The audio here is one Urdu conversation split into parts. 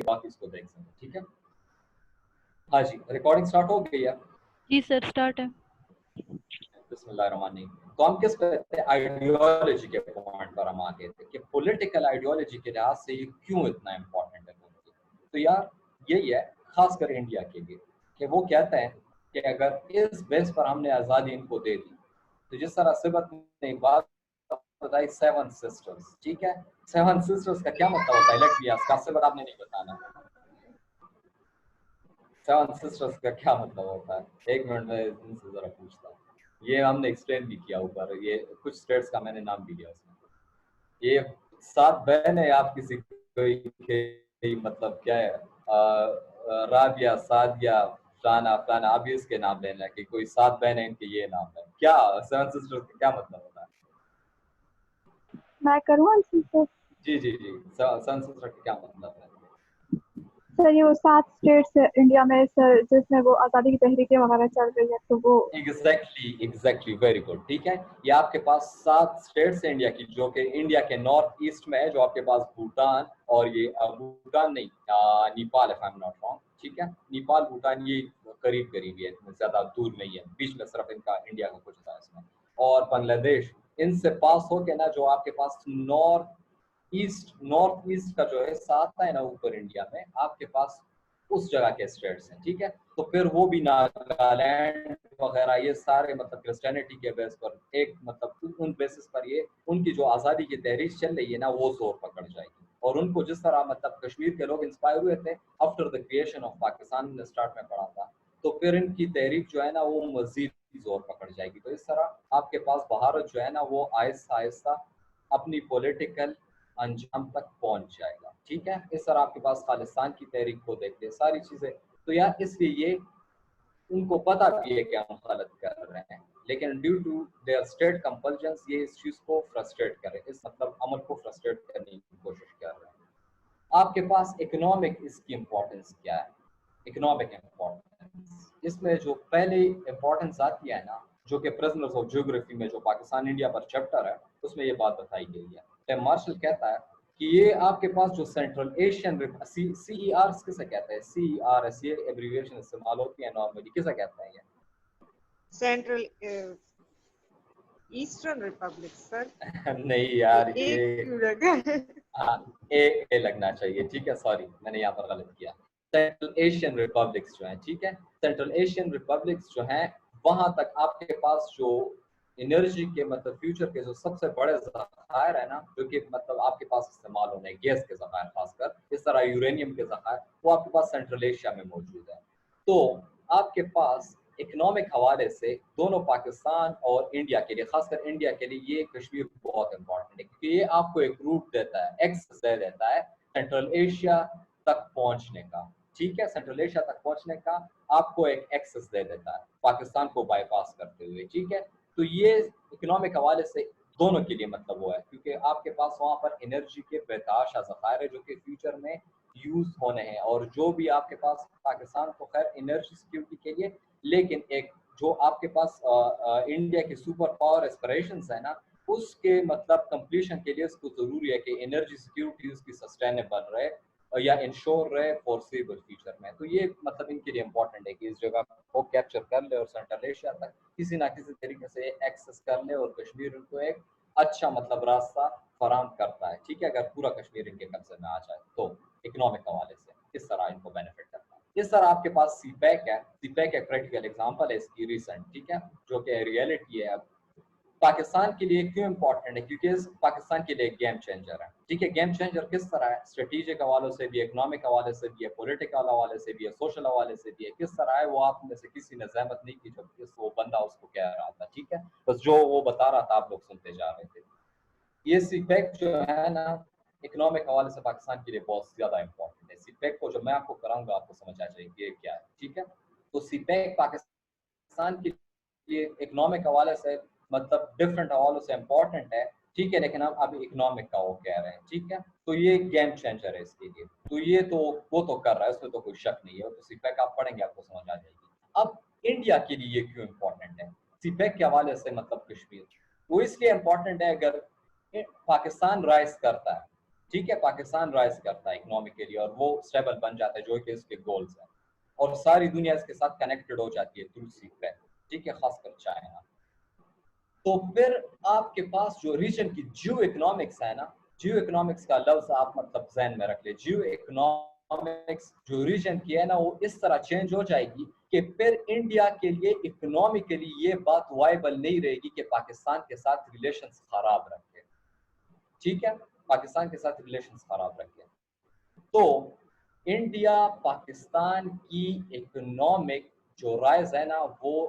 بعد اس کو دیکھ سکیں. ٹھیک ہے, ہاں جی ریکارڈنگ سٹارٹ ہو گئی ہے؟ جی سر اسٹارٹ ہے. بسم اللہ الرحمن الرحیم. تو ہم کس پہ تھے؟ آئیڈیالوجی کے پوائنٹ پر ہم آگے تھے کہ پولیٹیکل آئیڈیالوجی کے لحاظ سے یہ کیوں اتنا امپورٹنٹ ہے. تو یار یہی ہے خاص کر انڈیا کے لیے کہ وہ کہتے ہیں کہ اگر اس بیس پر ہم نے آزادی ان کو دے دی تو جس طرح سبت نے بات بتائی 7 سسٹرز, ٹھیک ہے 7 سسٹرز کا کیا مطلب ہوتا ہے؟ لیٹ بی آسک, سبت آپ نے نہیں بتانا 7 سسٹرز کا کیا مطلب ہوتا ہے. ایک منٹ میں ان سے ذرا پوچھتا ہوں. یہ ہم نے ایکسپلین بھی کیا اوپر, یہ کچھ اسٹیٹس کا میں نے نام بھی لیا اس میں. یہ 7 بہن ہے آپ کسی کوئی مطلب کیا ہے رابعہ سعدیہ فلانا فلانا, اب اس کے نام لینا کہ کوئی 7 بہن ہیں ان کے یہ نام ہے. کیا 7 سسٹرز کا کیا مطلب ہوتا ہے؟ میں کروں آنسر؟ جی جی جی 7 سسٹر کا کیا مطلب ہے؟ سر یہ وہ 7 اسٹیٹس انڈیا میں سر جس میں وہ آزادی کی تحریکیں وغیرہ چل رہی ہے تو وہ ایگزیکٹلی ویری گڈ. ٹھیک ہے, یہ آپ کے پاس 7 اسٹیٹس ہیں انڈیا کی جو کہ انڈیا کے نارتھ ایسٹ میں ہے, جو آپ کے پاس بھوٹان اور یہ بھوٹان نہیں Nepal if I am not wrong. ٹھیک ہے, نیپال بھوٹان یہ قریب قریب ہے, زیادہ دور نہیں ہے, بیچ میں صرف ان کا انڈیا کا کچھ تھا اس میں, اور بنگلہ دیش ان سے پاس ہو کے نا جو آپ کے پاس نارتھ ایسٹ کا جو ہے 7 ہے نا اوپر انڈیا میں آپ کے پاس اس جگہ کے اسٹیٹس ہیں. ٹھیک ہے, تو پھر وہ بھی ناگالینڈ وغیرہ یہ سارے مطلب کرسچینٹی کے بیس پر ایک مطلب ان بیسس پر یہ ان کی جو آزادی کی تحریک چل رہی ہے نا وہ زور پکڑ جائے گی. اور ان کو جس طرح مطلب کشمیر کے لوگ انسپائر ہوئے تھے after the creation of Pakistan نے اسٹارٹ میں پڑھا تھا, تو پھر ان کی تحریک جو ہے نا وہ مزید زور پکڑ جائے گی. تو اس طرح آپ کے پاس بھارت جو ہے نا وہ آہستہ آہستہ اپنی پولیٹیکل انجام تک پہنچ جائے گا. ٹھیک ہے, اس طرح آپ کے پاس خالصان کی تحریک کو دیکھتے ساری چیزیں. تو یار اس لیے یہ ان کو پتہ بھی ہے کہ ہم غلط کر رہے ہیں, لیکن due to their state compulsions یہ اس چیز کو فرسٹریٹ کرے, اس مطلب عمل کو فرسٹریٹ کرنے کی کوشش کر رہے ہیں. آپ کے پاس اکنامک اس کی امپورٹنس کیا ہے؟ اکنامک امپورٹنس اس میں جو پہلی امپورٹنس آتی ہے نا جو کہ پرزنرز آف جیوگرافی میں جو پاکستان انڈیا پر چیپٹر ہے اس میں یہ بات بتائی گئی ہے. مارشل کہتا ہے کہ یہ آپ کے پاس جو سینٹرل ایشین سی ای آر کسے کہتے ہیں؟ سی ای آر ایس یہ ایبریویشن استعمال ہوتی ہے نارملی, کسے کہتے ہیں یہ؟ سینٹرل ایسٹرن ریپبلک سر. نہیں یار ایک کیوں لگا؟ اے لگنا چاہیے. ٹھیک ہے, سوری میں نے یہاں پر غلط کیا. سینٹرل ایشین ریپبلکس جو ہیں, ٹھیک ہے, سینٹرل ایشین ریپبلکس جو ہیں وہاں تک آپ کے پاس جو انرجی کے مطلب فیوچر کے جو سب سے بڑے ذخائر ہیں نا جو کہ مطلب آپ کے پاس استعمال ہونے گیس کے ذخائر خاص کر اس طرح یورینیم کے ذخائر وہ آپ کے پاس سینٹرل ایشیا میں موجود ہے. تو آپ کے پاس اکنامک حوالے سے دونوں پاکستان اور انڈیا کے لیے خاص کر انڈیا کے لیے یہ کشمیر بہت امپورٹنٹ ہے کیونکہ یہ آپ کو ایک روٹ دیتا ہے, ایکسس دے دیتا ہے سینٹرل ایشیا تک پہنچنے کا. ٹھیک ہے, سینٹرل ایشیا تک پہنچنے کا آپ کو ایک ایکسس دے دیتا ہے پاکستان کو بائی پاس کرتے ہوئے. ٹھیک ہے, تو یہ اکنامک حوالے سے دونوں کے لیے مطلب وہ ہے کیونکہ آپ کے پاس وہاں پر انرجی کے بتحاشا ذخائر ہے جو کہ فیوچر میں یوز ہونے ہیں, اور جو بھی آپ کے پاس پاکستان کو خیر انرجی سیکیورٹی کے لیے, لیکن ایک جو آپ کے پاس انڈیا کی سپر پاور ایسپریشنز ہے نا اس کے مطلب کمپلیشن کے لیے اس کو ضروری ہے کہ انرجی سیکیورٹی اس کی سسٹینیبل رہے یا انشور رہے فورسیبل فیوچر میں. تو یہ مطلب ان کے لیے امپورٹنٹ ہے کہ اس جگہ کو کیپچر کر لے اور سینٹرل ایشیا تک کسی نہ کسی طریقے سے ایکسس کر لے, اور کشمیر ان کو ایک اچھا مطلب راستہ فراہم کرتا ہے. ٹھیک ہے, اگر پورا کشمیر ان کے قبضے میں آ جائے تو اکنامک حوالے سے کس طرح ان کو بینیفٹ کرتا ہے. اس طرح آپ کے پاس سی پیک ہے, سی پیک ایک پریکٹیکل ایگزامپل ہے اس کی ریسنٹ, ٹھیک ہے, جو کہ ریئلٹی ہے. اب پاکستان کے لیے کیوں امپورٹنٹ ہے؟ کیونکہ پاکستان کے لیے گیم چینجر ہے. ٹھیک ہے, گیم چینجر کس طرح ہے؟ اسٹریٹجک حوالوں سے بھی, اکنامک حوالے سے بھی ہے, پولیٹیکل حوالے سے بھی ہے, سوشل حوالے سے بھی ہے. کس طرح ہے وہ آپ میں سے کسی نے زحمت نہیں کی جب وہ بندہ اس کو کہہ رہا تھا. ٹھیک ہے, بس جو وہ بتا رہا تھا آپ لوگ سنتے جا رہے تھے. یہ سی پیک جو ہے نا اکنامک حوالے سے پاکستان کے لیے بہت زیادہ امپورٹنٹ ہے. سی پیک کو جو میں آپ کو کراؤں گا آپ کو سمجھ آ جائے گی یہ کیا ہے. ٹھیک ہے, تو سی پیک پاکستان کے لیے اکنامک حوالے سے مطلب ڈفرینٹ حوالوں سے امپورٹنٹ ہے. ٹھیک ہے, لیکن ہم ابھی اکنامک کا وہ کہہ رہے ہیں. ٹھیک ہے, تو یہ گیم چینجر ہے اس کے لیے. تو یہ تو وہ تو کر رہا ہے, اس میں تو کوئی شک نہیں ہے. تو سی پیک آپ پڑھیں گے آپ کو سمجھ آ جائے گی. اب انڈیا کے لیے یہ کیوں امپورٹنٹ ہے سی پیک کے حوالے سے؟ مطلب کشمیر وہ اس لیے امپورٹنٹ ہے اگر پاکستان رائز کرتا ہے ٹھیک ہے. پاکستان رائز کرتا ہے اکنامکلی اور وہ اسٹیبل بن جاتا ہے جو کہ اس کے گولز ہیں, اور ساری دنیا اس کے ساتھ کنیکٹڈ ہو جاتی ہے تھرو سی پیک, ٹھیک ہے, خاص کر چائنا. تو پھر آپ کے پاس جو ریجن کی جیو اکنامکس ہے نا, جیو اکنامکس کا لفظ آپ مطلب ذہن میں رکھ لیں. جیو اکنامکس جو ریجن کی ہے نا وہ اس طرح چینج ہو جائے گی کہ پھر انڈیا کے لیے اکنامکلی یہ بات وائبل نہیں رہے گی کہ پاکستان کے ساتھ ریلیشنز خراب رکھے, ٹھیک ہے, پاکستان کے ساتھ ریلیشنز خراب رکھے. تو انڈیا پاکستان کی اکنامک جو رائز ہے نا وہ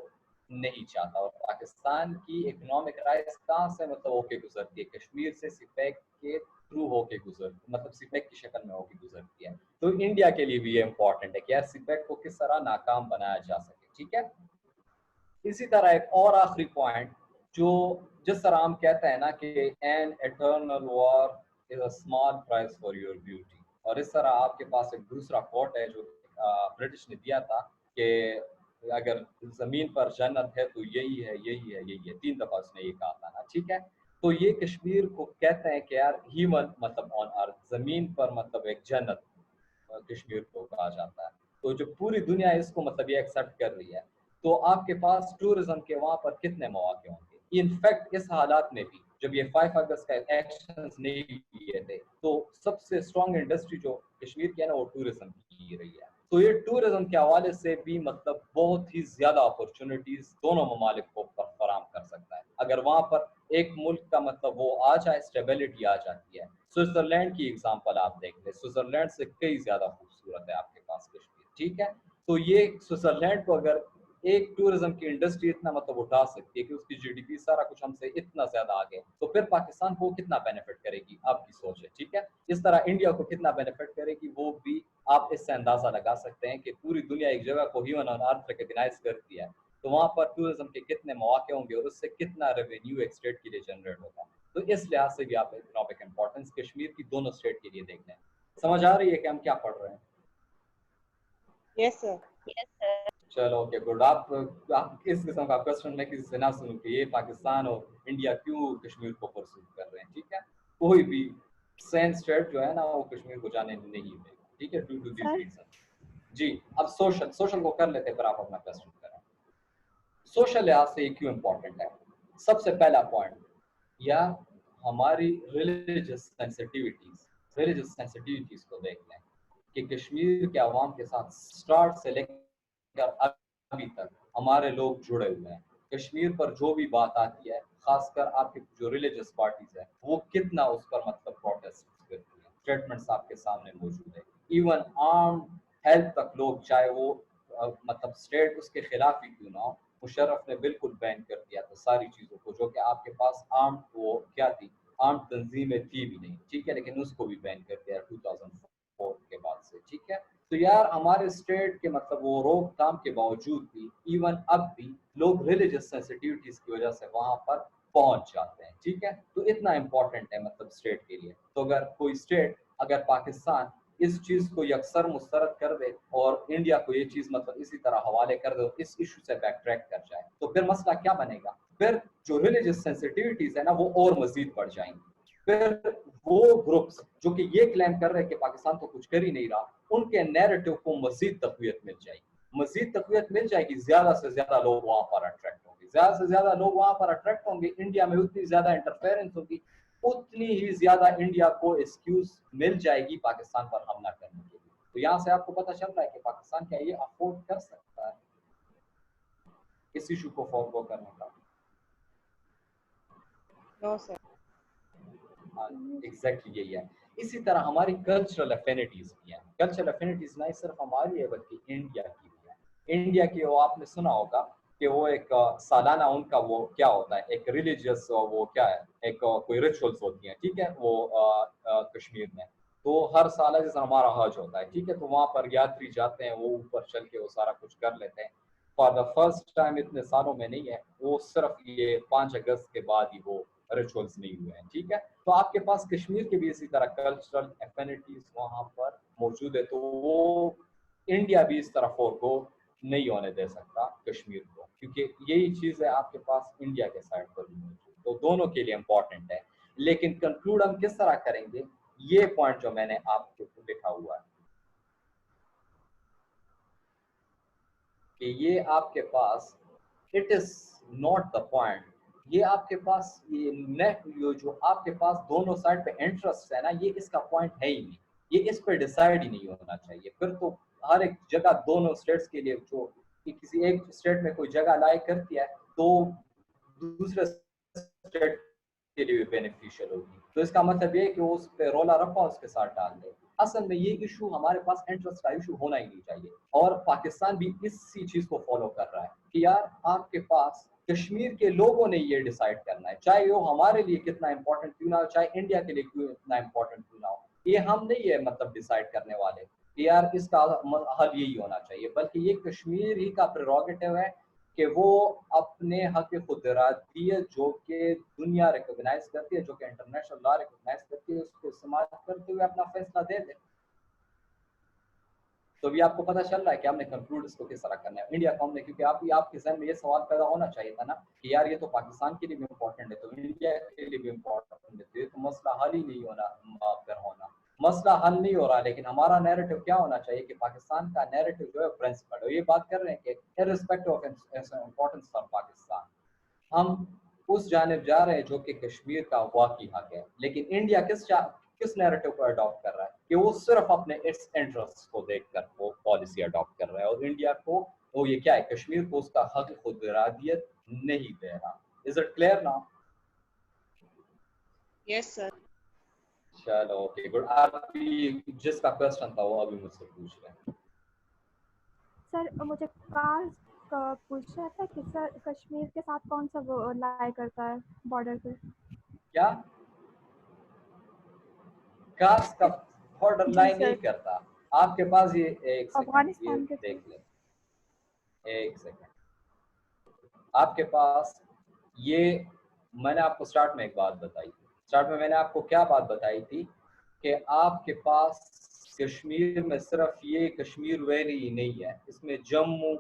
نہیں چاہتا, اور پاکستان کی اکنامک رائز کہاں سے مطلب ہو کے گزرتی ہے, کشمیر سے سی پیک کے تھرو ہو کے گزرتی, مطلب سی پیک کی شکل میں ہو کے گزرتی ہے. تو انڈیا کے لیے بھی یہ امپورٹنٹ ہے کہ یار سی پیک کو کس طرح ناکام بنایا جا سکے, ٹھیک ہے. اسی طرح ایک اور آخری پوائنٹ, جو جس طرح ہم کہتے ہیں نا کہ an eternal war is a small price for your beauty, اور اس طرح آپ کے پاس ایک دوسرا کوٹ ہے جو برٹش نے دیا تھا کہ اگر زمین پر جنت ہے تو یہی ہے, یہی ہے, یہی ہے. 3 دفعہ اس نے یہ کہا تھا نا, ٹھیک ہے. تو یہ کشمیر کو کہتے ہیں کہ یار ہیومن مطلب آن ارتھ, زمین پر مطلب ایک جنت کشمیر کو کہا جاتا ہے. تو جو پوری دنیا اس کو مطلب یہ ایکسیپٹ کر رہی ہے, تو آپ کے پاس ٹورزم کے وہاں پر کتنے مواقع ہوں گے. انفیکٹ اس حالات میں بھی جب یہ 5 اگست کا ایکشنز نہیں لیے تھے تو سب سے اسٹرانگ انڈسٹری جو کشمیر کی ہے نا وہ ٹورزم کی رہی ہے. تو یہ ٹورزم کے حوالے سے بھی مطلب بہت ہی زیادہ اپرچونٹیز دونوں ممالک کو فراہم کر سکتا ہے. اگر وہاں پر ایک ملک کا مطلب وہ آ جائے, اسٹیبلٹی آ جاتی ہے. سوئٹزرلینڈ کی ایگزامپل آپ دیکھ لیں, سوئٹزرلینڈ سے کئی زیادہ خوبصورت ہے آپ کے پاس کشمیر, ٹھیک ہے. تو یہ سوئٹزرلینڈ کو اگر ایک ٹورزم کی انڈسٹری اتنا مطلب اٹھا سکتی ہے کہ اس کی جی ڈی پی سارا کچھ ہم سے اتنا زیادہ آگے, تو پھر پاکستان کو کتنا بینیفٹ کرے گی, آپ کی سوچ ہے, ٹھیک ہے. اس طرح انڈیا کو کتنا بینیفٹ کرے گی وہ بھی آپ اس سے اندازہ لگا سکتے ہیں کہ پوری دنیا ایک جگہ کو ہیومن آن ارتھ ریکگنائز کرتی ہے, تو وہاں پر ٹورزم کے کتنے مواقع ہوں گے اور اس سے کتنا ریونیو ایک اسٹیٹ کے لیے جنریٹ ہوگا. تو اس لحاظ سے بھی آپ اکنامک امپورٹنس کشمیر کی دونوں اسٹیٹ کے لیے دیکھ لیں. سمجھ آ رہی ہے کہ ہم کیا پڑھ رہے ہیں؟ یس سر. چلو اوکے گڈ. آپ اس قسم کا کوشچن میں کسی سے نہ سنوں کہ یہ پاکستان اور انڈیا کیوں کشمیر کو پرسو کر رہے ہیں, ٹھیک ہے. کوئی بھی سین اسٹیٹ جو ہے نا وہ کشمیر کو جانے نہیں دے گا, ٹھیک ہے, ڈیو ٹو دیز ریزن. جی اب سوشل کو کر لیتے, پھر آپ اپنا کوشچن کریں. سوشل لحاظ سے یہ کیوں امپورٹنٹ ہے. سب سے پہلا پوائنٹ, یا ہماری ریلیجس سینسٹیوٹیز کو دیکھ لیں کہ کشمیر کے عوام کے ساتھ سٹارٹ سے لے کر ابھی تک ہمارے لوگ جڑے ہوئے ہیں. کشمیر پر جو بھی بات آتی ہے, خاص کر آپ کی جو ریلیجس پارٹیز ہیں وہ کتنا اس پر مطلب پروٹیسٹ کرتی ہیں. اسٹیٹمنٹس آپ کے سامنے موجود ہے. ایون آرم ہیلتھ تک لوگ, چاہے وہ مطلب اسٹیٹ اس کے خلاف ہی کیوں نہ ہو, مشرف نے بالکل بین کر دیا تھا ساری چیزوں کو, جو کہ آپ کے پاس آرم وہ کیا تھی, آرم تنظیمیں تھی بھی نہیں, ٹھیک ہے, لیکن اس کو بھی بین کر دیا 2004 کے بعد سے, ٹھیک ہے. تو یار ہمارے اسٹیٹ کے مطلب وہ روک تھام کے باوجود بھی ایون اب بھی لوگ ریلیجس سینسٹیوٹیز کی وجہ سے وہاں پر پہنچ جاتے ہیں, ٹھیک ہے. تو اتنا امپورٹنٹ ہے مطلب اسٹیٹ کے لیے. تو اگر کوئی اسٹیٹ, اگر پاکستان اس چیز کو یکسر مسترد کر دے اور انڈیا کو یہ چیز مطلب اسی طرح حوالے کر دے اور اس ایشو سے بیک ٹریک کر جائے, تو پھر مسئلہ کیا بنے گا, پھر جو ریلیجس سینسٹیوٹیز ہے نا وہ اور مزید بڑھ جائیں گی. پھر وہ گروپس جو کہ یہ کلیم کر رہے ہیں کہ پاکستان تو کچھ کر ہی نہیں رہا, ان کے نیریٹو کو مزید تقویت مل جائے گی, مزید تقویت مل جائے گی. زیادہ سے زیادہ لوگ وہاں پر اٹریکٹ ہوں گے, زیادہ سے زیادہ لوگ وہاں پر اٹریکٹ ہوں گے. انڈیا میں اتنی زیادہ انٹرفیئرنس ہوگی, اتنی ہی زیادہ انڈیا کو ایکسکیوز مل جائے گی پاکستان پر حملہ کرنے کے لیے. تو یہاں سے آپ کو پتہ چل رہا ہے کہ پاکستان کیا یہ افورڈ کر سکتا ہے اس ایشو کو فورگو کرنے کا. نو سر. ایگزیکٹلی یہی ہے. اسی طرح ہماری کلچرل افینٹیز بھی ہیں. کلچرل افینٹیز نہ صرف ہماری ہے بلکہ انڈیا کی بھی ہے. انڈیا کی وہ آپ نے سنا ہوگا کہ وہ ایک سالانہ ان کا وہ کیا ہوتا ہے, ایک ریلیجیس وہ کیا ہے, ایک کوئی ریچولس ہوتی ہیں, ٹھیک ہے, وہ کشمیر میں. تو ہر سال جیسے ہمارا حج ہوتا ہے, ٹھیک ہے, تو وہاں پر یاتری جاتے ہیں, وہ اوپر چل کے وہ سارا کچھ کر لیتے ہیں. فار دا فرسٹ ٹائم اتنے سالوں میں نہیں ہے, وہ صرف یہ 5 اگست کے بعد ہی وہ ریچولس نہیں ہوئے ہیں, ٹھیک ہے. تو آپ کے پاس کشمیر کے بھی اسی طرح کلچرل افینٹیز وہاں پر موجود ہے. تو وہ انڈیا بھی اس طرح فورگو نہیں ہونے دے سکتا کشمیر کو, کیونکہ یہی چیز ہے آپ کے پاس انڈیا کے سائڈ پر بھی موجود. تو دونوں کے لیے امپورٹنٹ ہے. لیکن کنکلوڈ ہم کس طرح کریں گے یہ پوائنٹ جو میں نے آپ کے اوپر لکھا ہوا ہے کہ یہ آپ کے پاس it is not the point, یہ آپ کے پاس یہ نیٹ جو آپ کے پاس دونوں سائڈ پہ انٹرسٹ ہے نا، یہ اس کا پوائنٹ ہے ہی نہیں، یہ اس پہ ڈیسائیڈ ہی نہیں ہونا چاہیے. پھر تو ہر ایک جگہ دونوں اسٹیٹس کے لیے جو کسی ایک اسٹیٹ میں کوئی جگہ لائق کرتی ہے تو دوسرے اسٹیٹ کے لیے بھی بینیفیشیل ہوگی. تو اس کا مطلب یہ ہے کہ وہ اس پہ رولا رپا اس کے ساتھ ڈال دے. اصل میں یہ ایشو ہمارے پاس انٹرسٹ کا ایشو ہونا ہی نہیں چاہیے، اور پاکستان بھی اسی چیز کو فالو کر رہا ہے کہ یار آپ کے پاس کشمیر کے لوگوں نے یہ ڈیسائیڈ کرنا ہے، چاہے وہ ہمارے لیے کتنا امپورٹنٹ کیوں نہ ہو، چاہے انڈیا کے لیے کیوں اتنا امپورٹنٹ کیوں نہ ہو. یہ ہم نہیں ہے مطلب ڈیسائیڈ کرنے والے کہ یار اس کا حل یہی ہونا چاہیے، بلکہ یہ کشمیر ہی کا پریروگیٹو ہے کہ وہ اپنے حق خود ارادیت جو کہ دنیا ریکگنائز کرتی ہے، جو کہ انٹرنیشنل لا ریکگنائز کرتی ہے، اس کو استعمال کرتے ہوئے اپنا فیصلہ دے دے. تو بھی آپ کو پتہ چل رہا ہے کہ ہم نے کنکلوڈ اس کو کس طرح کرنا ہے انڈیا قوم نے، کیونکہ آپ کے ذہن میں یہ سوال پیدا ہونا چاہیے تھا نا کہ یار یہ تو پاکستان کے لیے بھی امپورٹنٹ ہے تو انڈیا کے لیے بھی امپورٹنٹ ہے، تو یہ تو مسئلہ حل ہی نہیں ہونا. مسئلہ حل نہیں ہو رہا، لیکن ہمارا نیریٹو کیا ہونا چاہیے کہ پاکستان کا نیریٹو جو ہے پرنسپل ہے. یہ بات کر رہے ہیں کہ irrespective of importance for Pakistan ہم اس جانب جا رہے ہیں جو کہ کشمیر کا واقعی حق ہے، لیکن انڈیا کس نیریٹو کو اڈاپٹ کر رہا ہے کہ وہ صرف اپنے اٹس انٹرسٹ کو دیکھ کر وہ پالیسی اڈاپٹ کر رہا ہے، اور انڈیا کو وہ یہ کیا ہے کشمیر کو اس کا حق خود ارادیت نہیں دے رہا. از اٹ کلیئر نا؟ یس سر. چلو اوکے گڈ. آپ جس کا کوشچن تھا وہ ابھی مجھ سے پوچھ رہے ہیں. سر مجھے کاسٹ کا پوچھنا تھا کہ سر کشمیر کے ساتھ کون سا وہ لائے کرتا ہے بارڈر پہ؟ کیا کاسٹ کا بارڈر جی لائن سر، نہیں کرتا آپ کے پاس. یہ ایک سیکنڈ یہ افغانستان کے دیکھ لیں، ایک سیکنڈ. آپ کے پاس یہ میں نے آپ کو سٹارٹ میں ایک بات بتائی تھی، سٹارٹ میں نے آپ کو کیا بات بتائی تھی کہ آپ کے پاس کشمیر میں صرف یہ کشمیر ویلی ہی نہیں ہے، اس میں جموں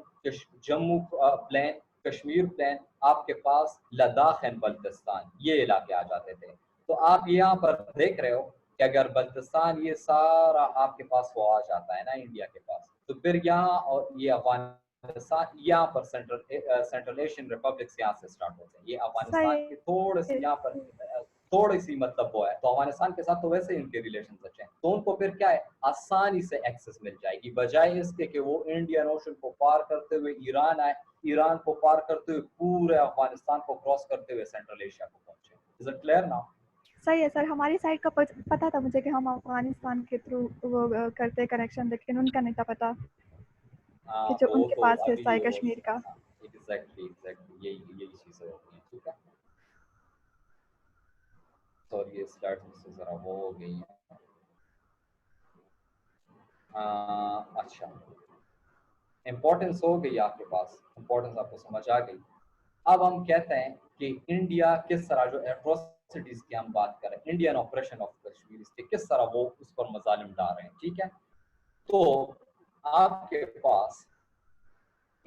پلین، کشمیر پلین، آپ کے پاس لداخ اینڈ بلتستان یہ علاقے آ جاتے تھے. تو آپ یہاں پر دیکھ رہے ہو کہ اگر بلتستان یہ سارا آپ کے پاس وہ آ جاتا ہے نا انڈیا کے پاس، تو پھر یہاں اور یہ افغانستان یہاں پر سینٹرل ایشین ریپبلکس یہاں سے سٹارٹ ہوتے ہیں. یہ افغانستان کے تھوڑے سے یہاں پر تھوڑی سی مطلب وہ ہے، تو افغانستان کے ساتھ تو ویسے ہی ان کے ریلیشنز اچھے ہیں، تو ان کو پھر کیا ہے آسانی سے ایکسس مل جائے گی، بجائے اس کے کہ وہ انڈین اوشن کو پار کرتے ہوئے ایران آئے، ایران کو پار کرتے ہوئے پورے افغانستان کو کراس کرتے ہوئے سینٹرل ایشیا کو پہنچے. از اٹ کلیئر نا؟ صحیح ہے سر. ہماری سائڈ کا پتہ تھا مجھے کہ ہم افغانستان کے تھرو وہ کرتے کنیکشن، لیکن ان کا نہیں تھا پتہ کہ جو ان تو کے تو پاس ابھی حصہ ہے وہ کشمیر کا. ایگزیکٹلی یہی چیزیں ہوتی ہیں. ٹھیک ہے، سوری یہ سلائڈ مجھ سے ذرا وہ ہو گئی ہیں. اچھا امپورٹنس ہو گئی آپ کے پاس، امپورٹنس آپ کو سمجھ آ گئی. اب ہم کہتے ہیں کہ انڈیا کس طرح جو ایٹروسٹیز کی ہم بات کریں، انڈین آپریشن آف کشمیر اس کے کس طرح وہ اس پر مظالم ڈال رہے ہیں. ٹھیک ہے، تو آپ کے پاس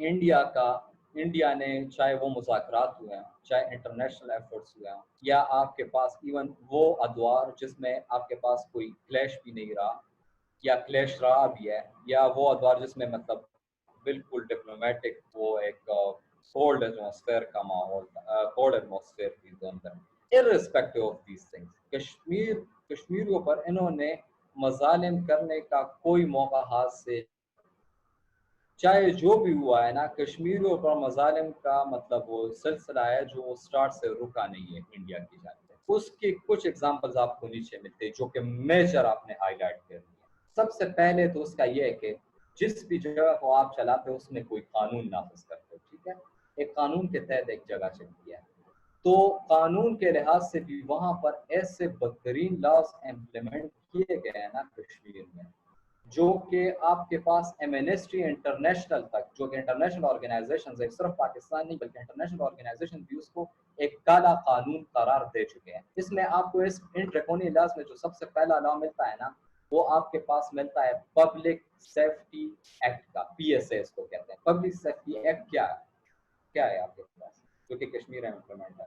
انڈیا نے چاہے وہ مذاکرات ہوئے ہیں، چاہے انٹرنیشنل ایفرٹس ہوئے ہیں، یا آپ کے پاس ایون وہ ادوار جس میں آپ کے پاس کوئی کلیش بھی نہیں رہا یا کلیش رہا بھی ہے، یا وہ ادوار جس میں مطلب بالکل ڈپلومیٹک وہ ایک کولڈ ایٹماسفیئر کا ماحول تھا، کولڈ ایٹماسفیئر تھی zone per. Irrespective of these things کشمیریوں پر انہوں نے مظالم کرنے کا کوئی موقع ہاتھ سے، چاہے جو بھی ہوا ہے نا، کشمیریوں پر مظالم کا مطلب وہ سلسلہ ہے جو وہ سٹارٹ سے رکا نہیں ہے انڈیا کی جانب سے. اس کی کچھ ایگزامپلز آپ کو نیچے ملتے ہیں جو کہ میجر آپ نے ہائی لائٹ کر دی. سب سے پہلے تو اس کا یہ ہے کہ جس بھی جگہ کو آپ چلاتے ہو اس میں کوئی قانون نافذ کرتے ہو. ٹھیک ہے، ایک قانون کے تحت ایک جگہ چلتی ہے، تو قانون کے لحاظ سے بھی وہاں پر ایسے بدترین لاز امپلیمنٹ کیے گئے ہیں نا کشمیر میں، جو کہ آپ کے پاس ایمنسٹری انٹرنیشنل تک، جو کہ انٹرنیشنل آرگنائزیشنز ہے، صرف پاکستان نہیں بلکہ انٹرنیشنل آرگنائزیشن بھی اس کو ایک کالا قانون قرار دے چکے ہیں. اس میں آپ کو اس ان ڈریکونین لاز میں جو سب سے پہلا لا ملتا ہے نا، وہ آپ کے پاس ملتا ہے پبلک سیفٹی ایکٹ کا، پی ایس اے اس کو کہتے ہیں. پبلک سیفٹی ایکٹ کیا ہے آپ کے پاس جو کہ کشمیر میں امپلیمنٹ ہے؟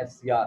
FCR,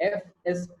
AFSP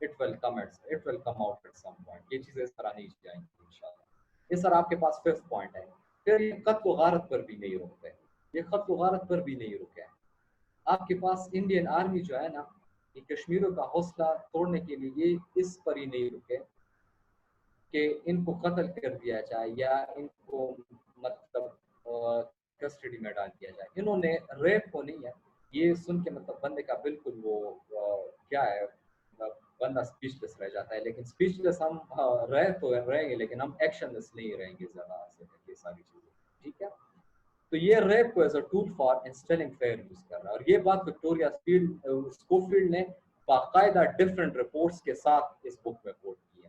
it will come out at some point. یہ چیزیں اس طرح نہیں جائیں گی انشاءاللہ. یہ سر آپ کے پاس 5th پوائنٹ ہے. پھر یہ قتل و غارت پر بھی نہیں رکتے, یہ قتل و غارت پر بھی نہیں رکے. آپ کے پاس انڈین آرمی جو ہے نا, یہ کشمیروں کا حوصلہ توڑنے کے لیے یہ اس پر ہی نہیں رکے کہ ان کو قتل کر دیا جائے یا ان کو مطلب کسٹڈی میں ڈال دیا جائے. انہوں نے ریپ کو نہیں ہے, یہ سن کے مطلب بندے کا بالکل وہ کیا ہے, بندہ اسپیچ لیس رہ جاتا ہے. لیکن اسپیچ لیس ہم رہیں گے لیکن ہم ایکشن لیس نہیں رہیں گے زیادہ سے یہ ساری چیزیں. ٹھیک ہے, تو یہ ریپ کو as a tool for instilling fear use کر رہا ہے. اور یہ بات وکٹوریا اسکوفیلڈ نے باقاعدہ ڈفرینٹ رپورٹس کے ساتھ اس بک میں کوٹ کی ہے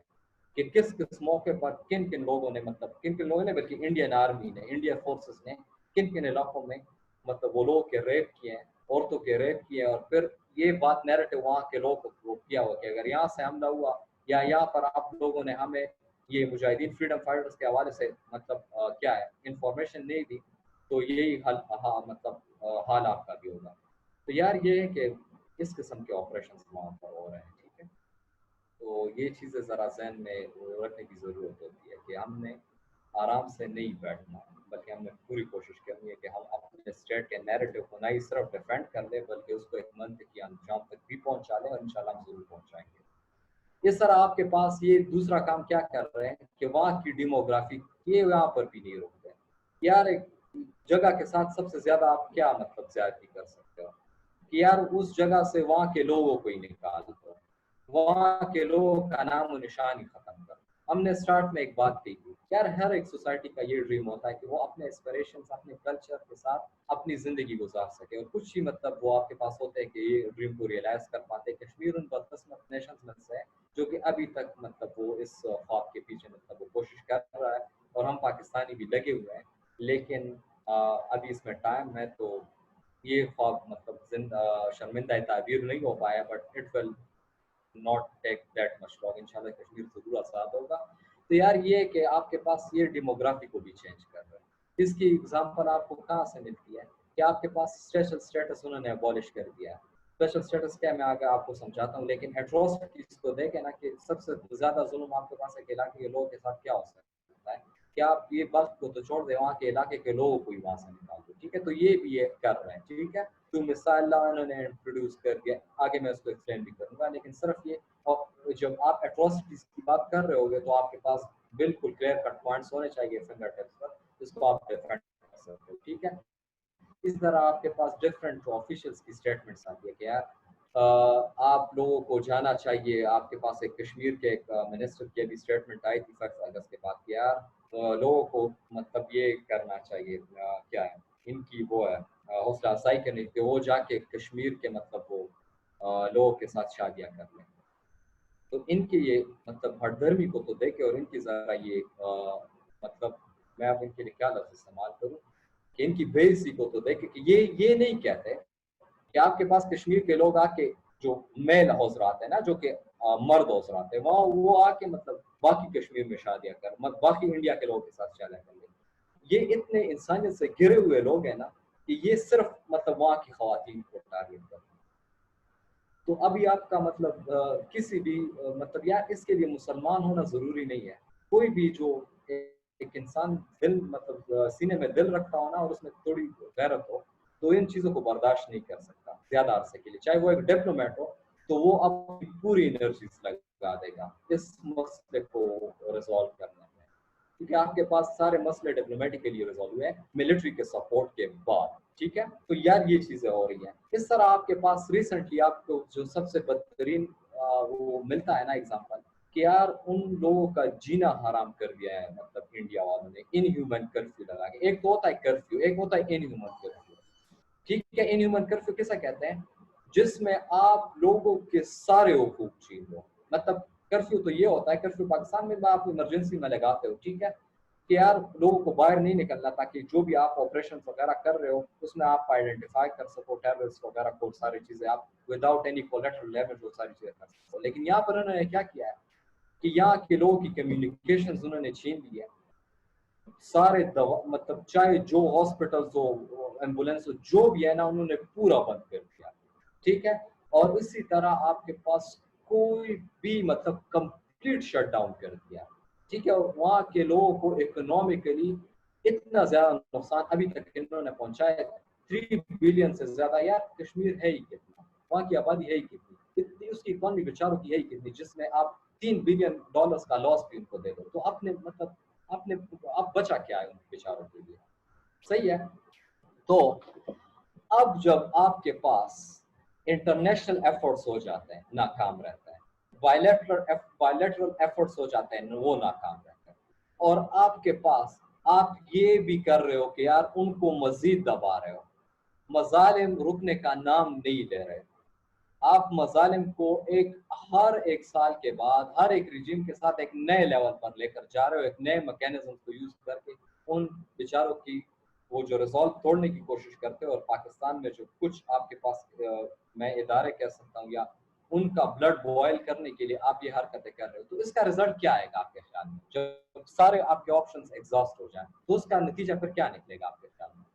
کہ کس کس موقع پر کن کن لوگوں نے بلکہ انڈین آرمی نے, انڈین فورسز نے کن کن علاقوں میں مطلب وہ لوگ کے ریپ کیے ہیں, عورتوں کے ریپ کیے ہیں. اور پھر یہ بات نیریٹو وہاں کے لوگوں کو کیا ہوا کہ اگر یہاں سے حملہ ہوا یا یہاں پر آپ لوگوں نے ہمیں یہ مجاہدین فریڈم فائٹرز کے حوالے سے مطلب کیا ہے انفارمیشن نہیں دی تو یہی مطلب حال آپ کا بھی ہوگا. تو یار یہ ہے کہ اس قسم کے آپریشنز وہاں پر ہو رہے ہیں. ٹھیک ہے, تو یہ چیزیں ذرا ذہن میں رکھنے کی ضرورت ہوتی ہے کہ ہم نے آرام سے نہیں بیٹھنا, بلکہ ہم نے پوری کوشش کرنی ہے کہ ہم اپنے اسٹیٹ کے نیریٹو کو نہ ہی صرف ڈیفینڈ کر لیں بلکہ اس کو ایک منطقی انجام تک بھی پہنچا لیں, اور انشاءاللہ ہم ضرور پہنچائیں گے. اس طرح آپ کے پاس یہ دوسرا کام کیا کر رہے ہیں کہ وہاں کی ڈیموگرافی یہ یہاں پر بھی نہیں روکتے. یار ایک جگہ کے ساتھ سب سے زیادہ آپ کیا مطلب زیادتی کر سکتے ہو کہ یار اس جگہ سے وہاں کے لوگوں کو ہی نکال دو, وہاں کے لوگوں کا نام و نشان ہی ختم کر. ہم نے اسٹارٹ میں ایک بات کی تھی, یار ہر ایک سوسائٹی کا یہ ڈریم ہوتا ہے کہ وہ اپنے اسپریشنز اپنے کلچر کے ساتھ اپنی زندگی گزار سکے, اور کچھ ہی مطلب وہ آپ کے پاس ہوتے ہیں کہ یہ ڈریم کو ریئلائز کر پاتے. کشمیر ان بدقسمت نیشنز میں سے ہے جو کہ ابھی تک مطلب وہ اس خواب کے پیچھے مطلب وہ کوشش کر رہا ہے, اور ہم پاکستانی بھی لگے ہوئے ہیں. لیکن ابھی اس میں ٹائم ہے تو یہ خواب مطلب شرمندہ تعبیر نہیں ہو پایا, but it will not take that much long. انشاءاللہ کشمیر ضرور آزاد ہوگا. تو یار یہ ہے کہ آپ کے پاس یہ ڈیموگرافی کو بھی چینج کر رہے ہیں. اس کی ایگزامپل آپ کو کہاں سے ملتی ہے کہ آپ کے پاس اسپیشل اسٹیٹس انہوں نے ابالش کر دیا ہے. اسپیشل اسٹیٹس کیا میں آگے آپ کو سمجھاتا ہوں, لیکن ایٹروسٹیز کو دیکھیں نا کہ سب سے زیادہ ظلم آپ کے پاس ایک علاقے کے لوگوں کے ساتھ کیا ہو سکتا ہے کہ آپ یہ بات کو تو چھوڑ دیں, وہاں کے علاقے کے لوگوں کو ہی وہاں سے نکال دو. ٹھیک ہے, تو یہ بھی یہ کر رہے ہیں. ٹھیک ہے, تو مثال انہوں نے انٹروڈیوس کر دیا, آگے میں اس کو ایکسپلین بھی کروں گا. لیکن صرف یہ جب آپ ایٹروسٹیز کی بات کر رہے ہوگے تو آپ کے پاس بالکل کلیئر کٹ پوائنٹس ہونے چاہیے فنگر ٹپس پر, جس کو آپ ڈیفینڈ کر سکتے ہو. ٹھیک ہے, اس طرح آپ کے پاس ڈفرینٹ آفیشلس کی اسٹیٹمنٹس آتی ہے کہ یار آپ لوگوں کو جانا چاہیے. آپ کے پاس ایک کشمیر کے ایک منسٹر کی بھی اسٹیٹمنٹ آئی تھی 5 اگست کے بعد کہ یار لوگوں کو مطلب یہ کرنا چاہیے, کیا ہے ان کی وہ ہے حوصلہ افزائی کرنے کہ وہ جا کے کشمیر کے مطلب وہ لوگوں کے ساتھ شادیاں کر لیں. تو ان کی یہ مطلب ہٹ دھرمی کو تو دیکھے, اور ان کی ذرا یہ مطلب میں اب ان کے لیے کیا لفظ استعمال کروں کہ ان کی بے عزتی کو تو دیکھے کہ یہ نہیں کہتے کہ آپ کے پاس کشمیر کے لوگ آ کے جو میل حضرات ہیں نا, جو کہ مرد حضرات ہیں, وہاں وہ آ کے مطلب باقی کشمیر میں شادیاں کر, باقی انڈیا کے لوگوں کے ساتھ شادیاں کر لیں. یہ اتنے انسانیت سے گرے ہوئے لوگ ہیں نا کہ یہ صرف مطلب وہاں کی خواتین کو ٹارگیٹ کرتے ہیں. تو ابھی آپ کا مطلب کسی بھی مطلب یار اس کے لیے مسلمان ہونا ضروری نہیں ہے. کوئی بھی جو ایک انسان دل مطلب سینے میں دل رکھتا ہو نا, اور اس میں تھوڑی غیرت ہو, تو ان چیزوں کو برداشت نہیں کر سکتا زیادہ عرصے کے لیے. چاہے وہ ایک ڈپلومیٹ ہو تو وہ اپنی پوری انرجیز لگا دے گا اس مسئلے کو ریزالو کرنے میں, کیونکہ آپ کے پاس سارے مسئلے ڈپلومیٹکلی ریزالو ہوئے ہیں ملٹری کے سپورٹ کے بعد. ٹھیک ہے, تو یار یہ چیزیں ہو رہی ہیں. اس طرح آپ کے پاس ریسنٹلی آپ کو جو سب سے بدترین وہ ملتا ہے نا ایگزامپل کہ یار ان لوگوں کا جینا حرام کر دیا ہے مطلب انڈیا والوں نے ان ہیومن کرفیو لگا کے. ایک تو ہوتا ہے کرفیو, ایک ہوتا ہے ان ہیومن کرفیو. ٹھیک ہے, ان ہیومن کرفیو کیسا کہتے ہیں جس میں آپ لوگوں کے سارے حقوق چھین لو. مطلب کرفیو تو یہ ہوتا ہے, کرفیو پاکستان میں آپ ایمرجنسی میں لگاتے ہو. ٹھیک ہے, کہ یار لوگوں کو باہر نہیں نکلنا تاکہ جو بھی آپ آپریشن وغیرہ کر رہے ہو اس میں آپ آئیڈینٹیفائی کر سکو ٹیررسٹ وغیرہ کو, ساری چیزیں آپ وداؤٹ اینی کولیٹرل ڈیمیج وہ ساری چیزیں کر سکو. لیکن یہاں پر انہوں نے کیا کیا ہے کہ یہاں کے لوگوں کی کمیونیکیشنز انہوں نے چھین لی ہے. سارے مطلب چاہے جو ہاسپٹلز ہو, ایمبولینس ہو, جو بھی ہے نا, انہوں نے پورا بند کر دیا. ٹھیک ہے, اور اسی طرح آپ کے پاس کوئی بھی مطلب کمپلیٹ شٹ ڈاؤن کر دیا, ٹھیک ہے. وہاں کے لوگوں کو اکنامکلی اتنا زیادہ نقصان ابھی تک انہوں نے پہنچایا, 3 بلین سے زیادہ. یار کشمیر ہے ہی کتنا, وہاں کی آبادی ہے ہی کتنی, اس کی اکانومی بیچاروں کی ہے ہی کتنی, جس میں آپ $3 بلین کا لاس بھی ان کو دے دو, تو آپ بچا کیا ہے ان بیچاروں کے لیے, صحیح ہے. تو اب جب آپ کے پاس انٹرنیشنل ایفرٹس ہو جاتے ہیں, ناکام رہتا ہے, بائیلیٹرل ایفرٹس ہو جاتے ہیں, وہ ناکام رہتے ہیں, اور آپ کے پاس آپ یہ بھی کر رہے ہو کہ یار ان کو مزید دبا رہے ہو, مظالم رکنے کا نام نہیں لے رہے. آپ مظالم کو ہر ایک سال کے بعد ہر ایک ریجیم کے ساتھ ایک نئے لیول پر لے کر جا رہے ہو, ایک نئے میکینزم کو یوز کر کے ان بیچاروں کی وہ جو ریزالو توڑنے کی کوشش کرتے ہو. اور پاکستان میں جو کچھ آپ کے پاس میں ادارے کہہ سکتا ہوں یا ان کا بلڈ بوائل کرنے کے لیے آپ یہ حرکتیں کر رہے ہو, تو اس کا رزلٹ کیا آئے گا آپ کے خیال میں؟ جب سارے آپ کے آپشنز ایگزاسٹ ہو جائیں تو اس کا نتیجہ پھر کیا نکلے گا آپ کے خیال میں؟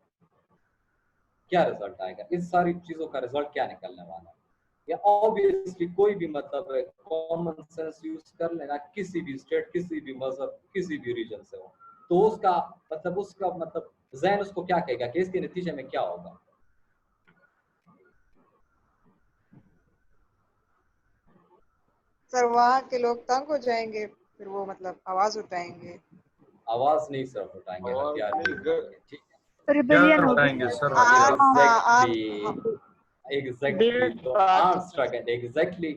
کیا رزلٹ آئے گا؟ اس ساری چیزوں کا رزلٹ کیا نکلنے والا ہے؟ یا obviously کوئی بھی مطلب کامن سینس یوز کر لینا, کسی بھی اسٹیٹ, کسی بھی مذہب, کسی بھی ریجن سے ہو, تو اس کا مطلب ذہن اس کو کیا کہے گا کہ اس کے نتیجے میں کیا ہوگا؟ سر وہاں کے لوگ تنگ ہو جائیں گے, پھر وہ مطلب آواز اٹھائیں گے. آواز نہیں صرف اٹھائیں گے, ہتھیار بھی اٹھائیں گے, ٹھیک ہے. ریبیلین اٹھائیں گے سر, ایگزیکٹلی تو آرم اسٹرگل, ایگزیکٹلی.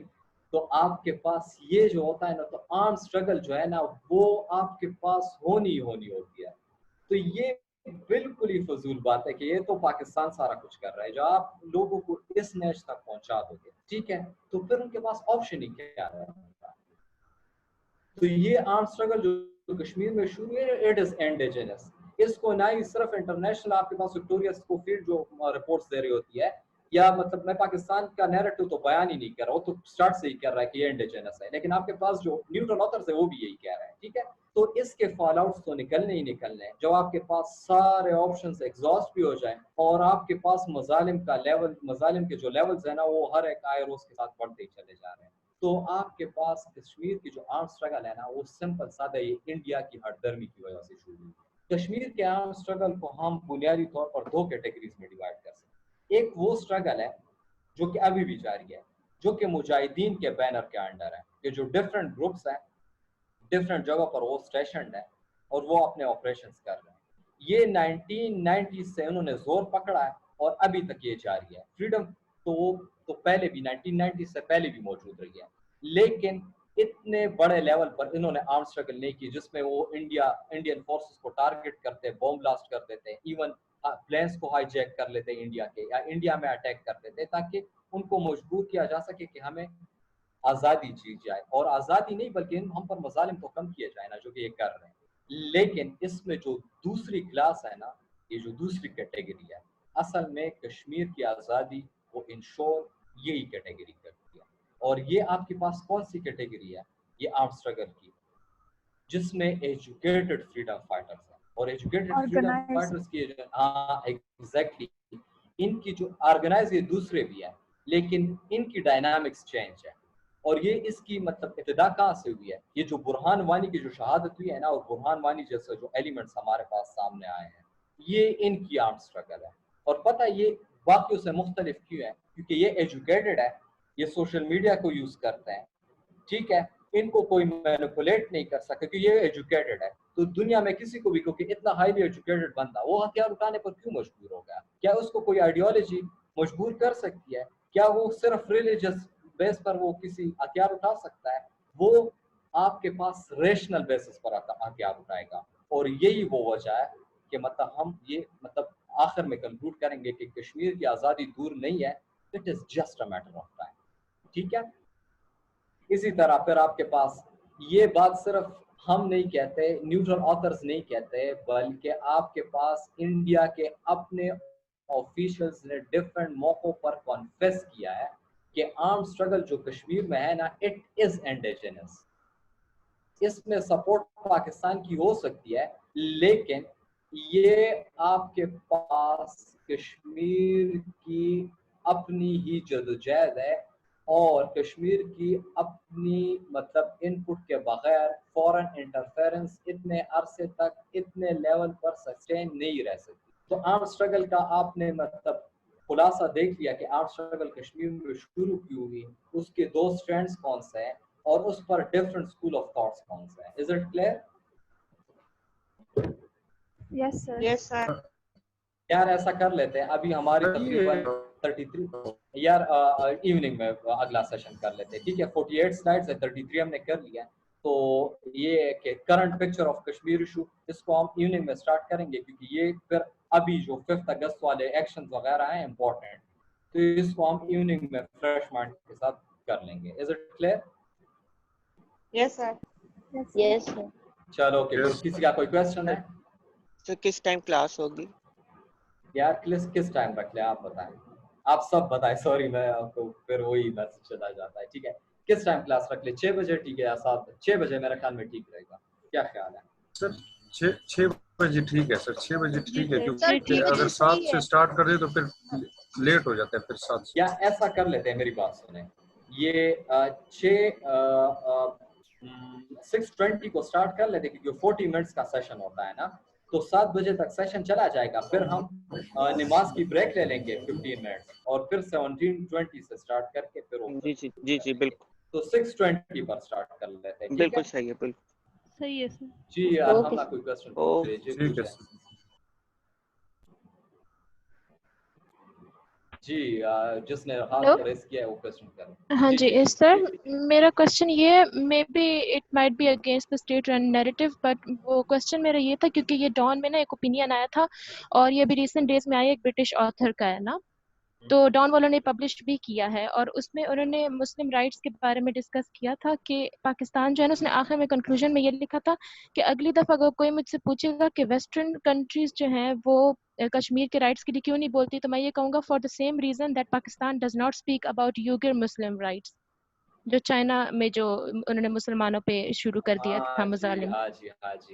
تو آپ کے پاس یہ جو ہوتا ہے نا, تو آرم اسٹرگل جو ہے نا وہ آپ کے پاس ہونی ہوتی ہے. تو یہ بالکل ہی فضول بات ہے کہ یہ تو پاکستان سارا کچھ کر رہا ہے, جو آپ لوگوں کو اس نیچ تک پہنچا دو گے, ٹھیک ہے, تو پھر ان کے پاس آپشن ہی کیا ہے؟ تو یہ آرم اسٹرگل جو کشمیر میں شروع ہے, اٹ از انڈیجنس. اس کو نہ ہی صرف انٹرنیشنل آپ کے پاس وکٹوریا اسکوفیلڈ جو رپورٹس دے رہی ہوتی ہے, یا مطلب میں پاکستان کا نیریٹو تو بیان ہی نہیں کر رہا, وہ تو سٹارٹ سے ہی کر رہا ہے کہ یہ انڈیجنس ہے, لیکن آپ کے پاس جو نیوٹرل آتھرز ہے وہ بھی یہی کہہ رہے ہیں, ٹھیک ہے. تو اس کے فال آؤٹس تو نکلنے ہی نکلنے ہیں جب آپ کے پاس سارے آپشنز ایگزاسٹ بھی ہو جائیں اور آپ کے پاس مظالم کے جو لیولز ہیں نا وہ ہر ایک آئے روز کے ساتھ بڑھتے ہی چلے جا رہے ہیں. تو آپ کے پاس کشمیر کی جو آرم اسٹرگل ہے نا وہ سمپل سادہ یہ انڈیا کی ہٹ درمی کی وجہ سے شروع ہوئی. کشمیر کے آرم اسٹرگل کو ہم بنیادی طور پر 2 کیٹیگریز میں ڈیوائڈ کر سکتے ہیں. ایک وہ اسٹرگل ہے جو کہ ابھی بھی جاری ہے, جو کہ مجاہدین کے بینر کے انڈر ہے, کہ جو ڈفرینٹ گروپس ہیں, ڈفرینٹ جگہ پر وہ اسٹیشنڈ ہیں اور وہ اپنے آپریشنز کر رہے ہیں. یہ 1990 سے انہوں نے زور پکڑا ہے اور ابھی تک یہ جاری ہے. فریڈم تو پہلے بھی 1990 سے پہلے بھی موجود رہی ہے, لیکن اتنے بڑے لیول پر انہوں نے آرم اسٹرگل نہیں کی جس میں وہ انڈین فورسز کو ٹارگٹ کرتے, بوم بلاسٹ کرتے تھے, ایون پلینس کو ہائی جیک کر لیتے انڈیا کے, یا انڈیا میں اٹیک کرتے تھے تاکہ ان کو مجبور کیا جا سکے کہ ہمیں آزادی جیت جائے. اور آزادی نہیں بلکہ ہم پر مظالم تو کم کیے جائیں نا, جو کہ یہ کر رہے ہیں. لیکن اس میں جو دوسری کلاس ہے نا, یہ جو دوسری کیٹیگری ہے, اصل میں کشمیر کی آزادی کو انشور یہی کیٹیگری کرتی ہے. اور یہ آپ کے پاس کون سی کیٹیگری ہے؟ یہ آرم اسٹرگل کی, جس میں ایجوکیٹڈ فریڈم فائٹرز ہیں. اور ایجوکیٹڈ فریڈم فائٹرز کی ایگزیکٹلی ان کی جو آرگنائز یہ دوسرے بھی ہیں, لیکن ان کی ڈائنامکس چینج ہے. اور یہ اس کی مطلب ابتدا کہاں سے ہوئی ہے؟ یہ جو برہان وانی کی جو شہادت ہوئی ہے نا, اور برہان وانی جیسے جو ایلیمنٹس ہمارے پاس سامنے آئے ہیں, یہ ان کی آرم اسٹرگل ہے. اور پتہ یہ باقیوں سے مختلف کیوں ہے؟ کیونکہ یہ ایجوکیٹڈ ہے, یہ سوشل میڈیا کو یوز کرتے ہیں, ٹھیک ہے, ان کو کوئی مینیپولیٹ نہیں کر سکتا کیونکہ یہ ایجوکیٹڈ ہے. تو دنیا میں کسی کو بھی, کیونکہ اتنا ہائیلی ایجوکیٹڈ بندہ وہ ہتھیار اٹھانے پر کیوں مجبور ہو گیا؟ کیا اس کو کوئی آئیڈیالوجی مجبور کر سکتی ہے؟ کیا وہ صرف ریلیجس بیس پر وہ کسی ہتھیار اٹھا سکتا ہے؟ وہ آپ کے پاس ریشنل بیسس پر ہتھیار اٹھائے گا. اور یہی وہ وجہ ہے کہ مطلب ہم یہ مطلب آخر میں کنکلوڈ کریں گے کہ کشمیر کی آزادی دور نہیں ہے, it is just a matter of time, ٹھیک ہے. اسی طرح پھر آپ کے پاس یہ بات صرف ہم نہیں کہتے, نیوٹرل آتھرز نہیں کہتے, بلکہ آپ کے پاس انڈیا کے اپنے آفیشلز نے ڈفرینٹ موقعوں پر کنفیس کیا ہے کہ آرم اسٹرگل جو کشمیر میں ہے نا, اٹ از انڈیجنس. اس میں سپورٹ پاکستان کی ہو سکتی ہے, لیکن یہ آپ کے پاس کشمیر کی اپنی ہی جدوجہد ہے. اور کشمیر کی اپنی مطلب ان پٹ کے بغیر فورن انٹرفیرنس اتنے عرصے تک اتنے لیول پر سسٹین نہیں رہ سکتی. تو آرم اسٹرگل کا آپ نے مطلب خلاصہ دیکھ لیا کہ آرم اسٹرگل کشمیر میں شروع کیوں ہوئی, اس کے دو سٹرینڈز کون سے ہیں اور اس پر ڈفرنٹ اسکول آف تھاٹس کون سے ہیں. Is it clear? Yes sir. Yes sir. یار ایسا کر لیتے ہیں, ابھی ہماری تقریباً 33 یار ایوننگ میں اگلا سیشن کر لیتے ہیں, ٹھیک ہے. 48 سلائڈز ہے, 33 ہم نے کر لیا. تو یہ ہے کہ current picture of Kashmir issue, اس کو ہم ایوننگ میں سٹارٹ کریں گے کیونکہ یہ پھر ابھی جو 5 اگست والے ایکشنز وغیرہ ہیں امپورٹنٹ, تو اس کو ہم ایوننگ میں فریش مائنڈ کے ساتھ کر لیں گے. Is it clear? Yes sir. Yes sir. چلو اوکے, کسی کا کوئی کویسچن ہے؟ سر کس ٹائم کلاس ہوگی؟ یار کس ٹائم رکھ لیں آپ بتائیں, آپ سب بتائیں. سوری میں آپ کو پھر وہی میسج چلا جاتا ہے. ٹھیک ہے, کس ٹائم کلاس رکھ لیں؟ 6 بجے ٹھیک ہے یا 7؟ 6 بجے میرے خیال میں ٹھیک رہے گا, کیا خیال ہے؟ سر 6 بجے ٹھیک ہے سر, 6 بجے ٹھیک ہے, سر کیونکہ اگر 7 سے اسٹارٹ کر دیں تو پھر لیٹ ہو جاتا ہے. پھر 7 سے یا ایسا کر لیتے ہیں, میری بات سنیں, یہ 6:20 کو اسٹارٹ کر لیتے کیونکہ 40 منٹس کا سیشن ہوتا ہے نا, تو 7 بجے تک سیشن چلا جائے گا. پھر ہم نماز کی بریک لے لیں گے 15 منٹ اور پھر 17:20 سے اسٹارٹ کر کے پھر جی بالکل. تو 6:20 پر اسٹارٹ کر لیتے ہیں. بالکل صحیح ہے, بالکل صحیح ہے سر. جی الحمدللہ. کوئی کویسچن پوچھے ٹھیک ہے. جی جس نے ہاتھ ریز کیا ہے وہ کویسچن کریں. ہاں جی سر, میرا کوشچن یہ ہے, may be it might be against the state narrative, but وہ کوشچن میرا یہ تھا کیونکہ یہ ڈان میں نا ایک اوپینین آیا تھا اور یہ بھی ریسنٹ ڈیز میں آیا, ایک برٹش آتھر کا ہے نا, تو ڈان والوں نے پبلش بھی کیا ہے اور اس میں انہوں نے مسلم رائٹس کے بارے میں ڈسکس کیا تھا کہ پاکستان جو ہے نا, اس نے آخر میں کنکلوژن میں یہ لکھا تھا کہ اگلی دفعہ اگر کوئی مجھ سے پوچھے گا کہ ویسٹرن کنٹریز جو ہیں وہ کشمیر کے رائٹس کے لیے کیوں نہیں بولتی, تو میں یہ کہوں گا for the same reason that Pakistan does not speak about Uyghur Muslim rights, جو چائنا میں جو انہوں نے مسلمانوں پہ شروع کر دیا تھا مظالم.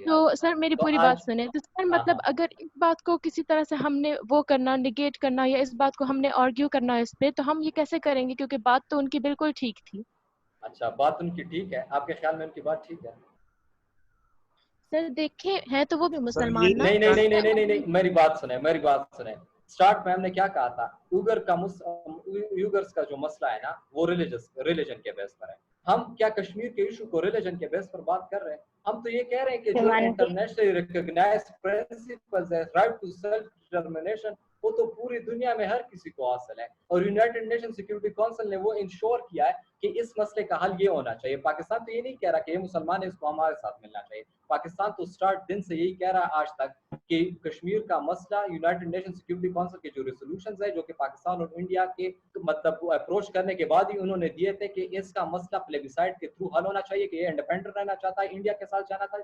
تو سر میری پوری بات سنیں, تو سر مطلب اگر اس بات کو کسی طرح سے ہم نے وہ کرنا, نگیٹ کرنا, یا اس بات کو ہم نے آرگیو کرنا اس پہ, تو ہم یہ کیسے کریں گے, کیونکہ بات تو ان کی بالکل ٹھیک تھی. اچھا, بات ان کی ٹھیک ہے, آپ کے خیال میں ان کی بات ٹھیک ہے؟ سر دیکھیں ہیں تو وہ بھی مسلمان نا. نہیں, میری بات سنیں. اسٹارٹ میں ہم نے کیا کہا تھا, یوگرس کا جو مسئلہ ہے نا وہ ریلیجن کے بیس پر ہے. ہم کیا کشمیر کے ایشو کو ریلیجن کے بیس پر بات کر رہے ہیں؟ ہم تو یہ کہہ رہے ہیں کہ جو انٹرنیشنلی ریکگنائزڈ پرنسپلز ہے, رائٹ ٹو سیلف ڈٹرمنیشن, وہ تو پوری دنیا میں ہر کسی کو حاصل ہے, اور یونائٹڈ نیشن سیکورٹی کونسل نے وہ انشور کیا ہے کہ اس مسئلے کا حل یہ ہونا چاہیے. پاکستان تو یہ نہیں کہہ رہا کہ یہ مسلمان ہے اس کو ہمارے ساتھ ملنا چاہیے. پاکستان تو سٹارٹ دن سے یہی کہہ رہا ہے آج تک کہ کشمیر کا مسئلہ یونائٹڈ نیشن سیکورٹی کونسل کے جو ریزولوشنز ہے جو کہ پاکستان اور انڈیا کے مطلب اپروچ کرنے کے بعد ہی انہوں نے دیے تھے کہ اس کا مسئلہ پلیبیسائٹ کے تھرو حل ہونا چاہیے, کہ یہ انڈیپینڈنٹ رہنا چاہتا ہے, انڈیا کے ساتھ جانا تھا